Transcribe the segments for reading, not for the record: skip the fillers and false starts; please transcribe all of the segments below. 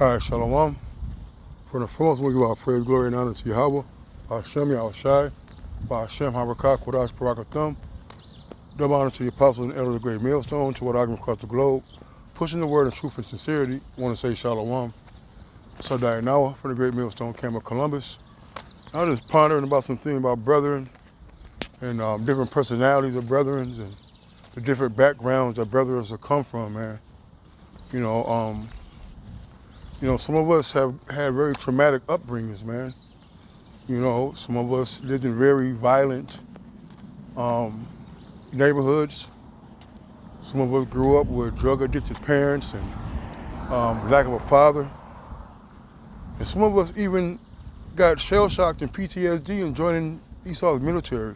All right, Shalom. For the foremost, we give our praise, glory, and honor to Yahweh, Hashem, Yahushai, Hashem, Harakah, Kodash, Barakathum. Double honor to the apostles and elders of the great millstone, to what I can across the globe, pushing the word in truth and sincerity. I want to say Shalom. Sadai Nawa for the great millstone, Camp of Columbus. I was just pondering about some things about brethren and different personalities of brethren and the different backgrounds that brethren have come from, man. You know, some of us have had very traumatic upbringings, man. You know, some of us lived in very violent neighborhoods. Some of us grew up with drug-addicted parents and lack of a father. And some of us even got shell-shocked and PTSD and joining Esau's military.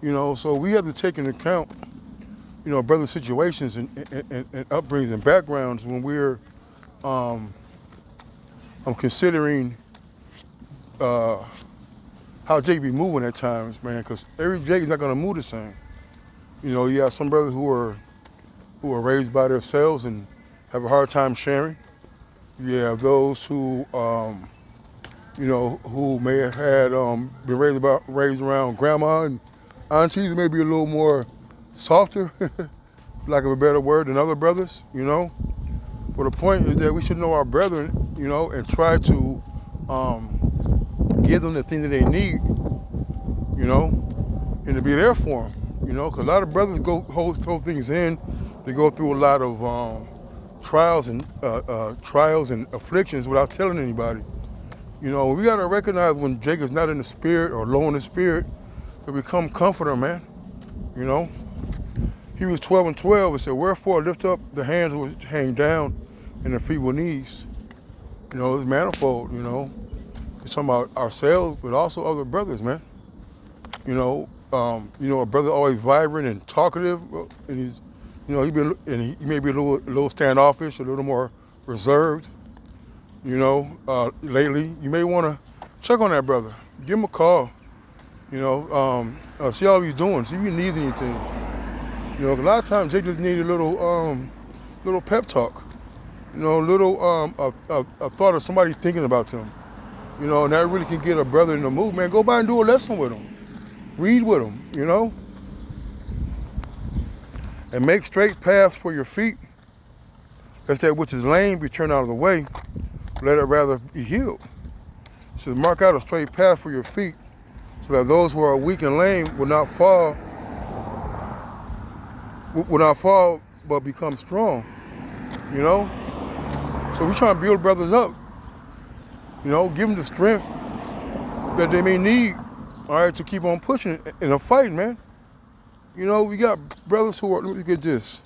You know, so we have to take into account, you know, brother situations and upbringings and backgrounds when we're I'm considering how Jake be moving at times, man, because every Jake is not gonna move the same. You know, you have some brothers who are raised by themselves and have a hard time sharing. You have those who, you know, who may have had been raised around grandma and aunties, maybe a little more softer, lack of a better word, than other brothers. You know, but the point is that we should know our brethren, you know, and try to give them the things that they need, you know, and to be there for them, you know, because a lot of brothers hold things in. They go through a lot of trials and afflictions without telling anybody. You know, we got to recognize when Jacob's not in the spirit or low in the spirit, to become comforter, man. You know, Hebrews 12:12, it said, "Wherefore lift up the hands which hang down and the feeble knees." You know, it's manifold. You know, it's talking about ourselves, but also other brothers, man. You know, a brother always vibrant and talkative, and he's, you know, he may be a little standoffish, a little more reserved. You know, lately you may want to check on that brother, give him a call. You know, see how he's doing, see if he needs anything. You know, a lot of times Jake just needs a little pep talk. You know, a thought of somebody thinking about him. You know, and that really can get a brother in the mood, man. Go by and do a lesson with him. Read with him, you know. And make straight paths for your feet. Let's that which is lame be turned out of the way. Let it rather be healed. It says, mark out a straight path for your feet, so that those who are weak and lame will not fall, but become strong. You know? So we trying to build brothers up. You know, give them the strength that they may need, all right, to keep on pushing in a fight, man. You know, we got brothers who are, let me get this.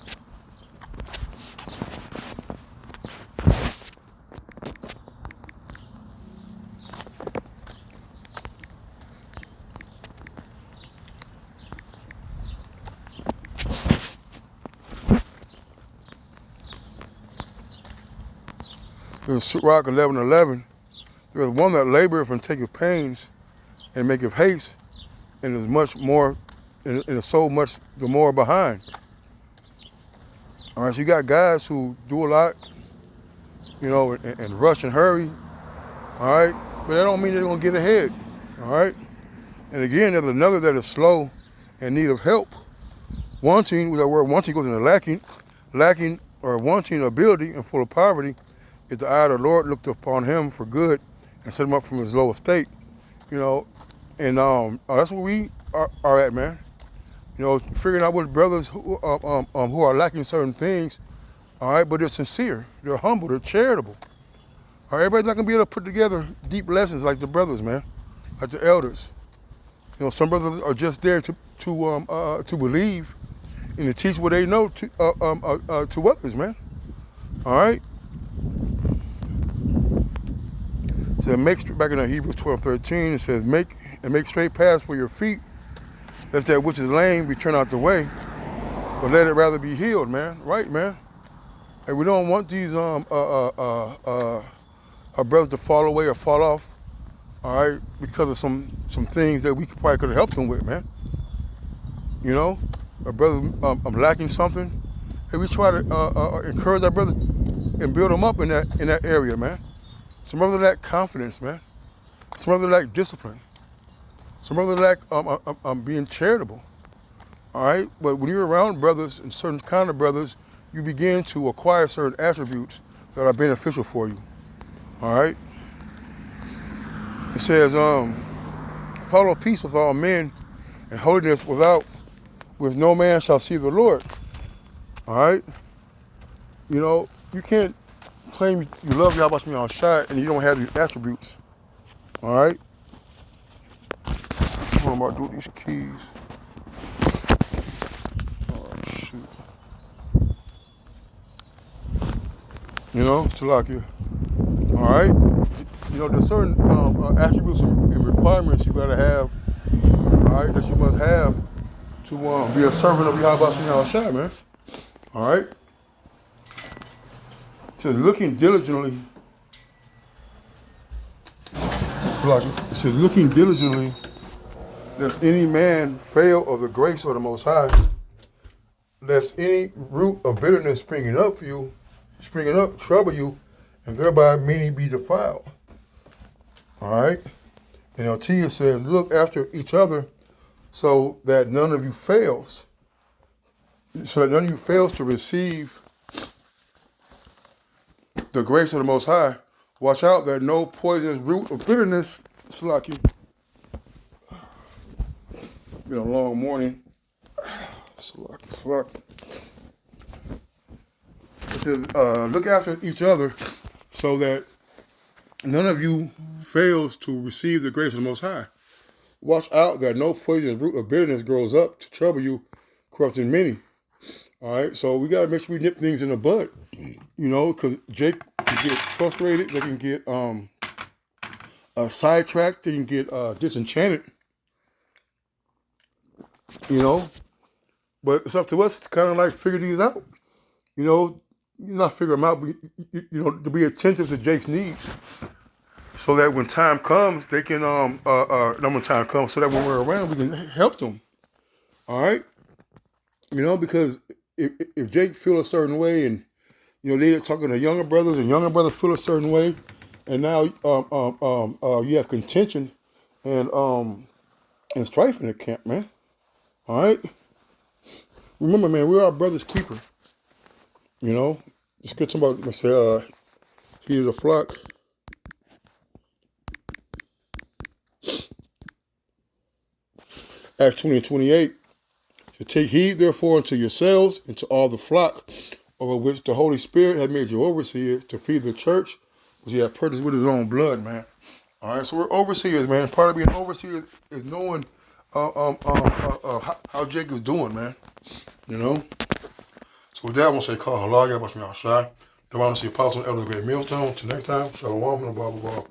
In Sirach 11:11, there is one that laboreth and taketh pains and maketh haste, and is much more, and is so much the more behind. All right, so you got guys who do a lot, you know, and rush and hurry, all right, but that don't mean they're gonna get ahead, all right. And again, there's another that is slow and need of help. Wanting, with that word wanting goes into lacking or wanting ability and full of poverty. If the eye of the Lord looked upon him for good and set him up from his low estate, you know, and that's where we are at, man. You know, figuring out what brothers who are lacking certain things, all right, but they're sincere, they're humble, they're charitable. All right, everybody's not gonna be able to put together deep lessons like the brothers, man, like the elders. You know, some brothers are just there to believe and to teach what they know to others, man. All right. So back in Hebrews 12:13, it says, make straight paths for your feet, lest that which is lame be turned out the way, but let it rather be healed, man. Right, man. And we don't want these our brothers to fall away or fall off, all right, because of some things that we probably could have helped them with, man. You know, our brother lacking something, and we try to encourage our brother and build them up in that area, man. Some brothers lack confidence, man. Some brothers lack discipline. Some brothers lack being charitable. All right, but when you're around brothers and certain kind of brothers, you begin to acquire certain attributes that are beneficial for you. All right. It says, follow peace with all men and holiness with no man shall see the Lord. All right. You know, you can't claim you love Yahweh Shai Shai and you don't have these attributes. All right. What am I doing with these keys? Oh, shoot. You know, Shalakia. All right. You know, there's certain attributes and requirements you gotta have. All right, that you must have to be a servant of Yahweh Shai, man. All right. It says looking diligently. It says looking diligently, lest any man fail of the grace of the Most High, lest any root of bitterness springing up trouble you, and thereby many be defiled. All right. And Altia says, look after each other so that none of you fails. So that none of you fails to receive the grace of the Most High. Watch out that no poisonous root of bitterness, Slaki. Been a long morning. Slaki. It says, look after each other so that none of you fails to receive the grace of the Most High. Watch out that no poisonous root of bitterness grows up to trouble you, corrupting many. All right, so we got to make sure we nip things in the bud, you know, because Jake can get frustrated, they can get sidetracked, they can get disenchanted, you know, but it's up to us to kind of like figure these out, you know, not figure them out, but, you know, to be attentive to Jake's needs. So that when time comes, they can, not when time comes, so that when we're around, we can help them. All right? You know, because if Jake feel a certain way and, you know, they're talking to younger brothers and younger brothers feel a certain way, and now you have contention and strife in the camp, man. All right? Remember, man, we're our brother's keeper. You know? Just get somebody to say, heed of the flock. Acts 20:28, to take heed therefore unto yourselves and to all the flock over which the Holy Spirit had made you overseers to feed the church, which he had purchased with his own blood, man. All right, so we're overseers, man. Part of being overseers is knowing how Jake is doing, man. You know? So with that, I want to say, call halal, Yahweh Shai. The one to see Apostle Elder Great Millstone. Till next time, Shalom and blah, blah, blah.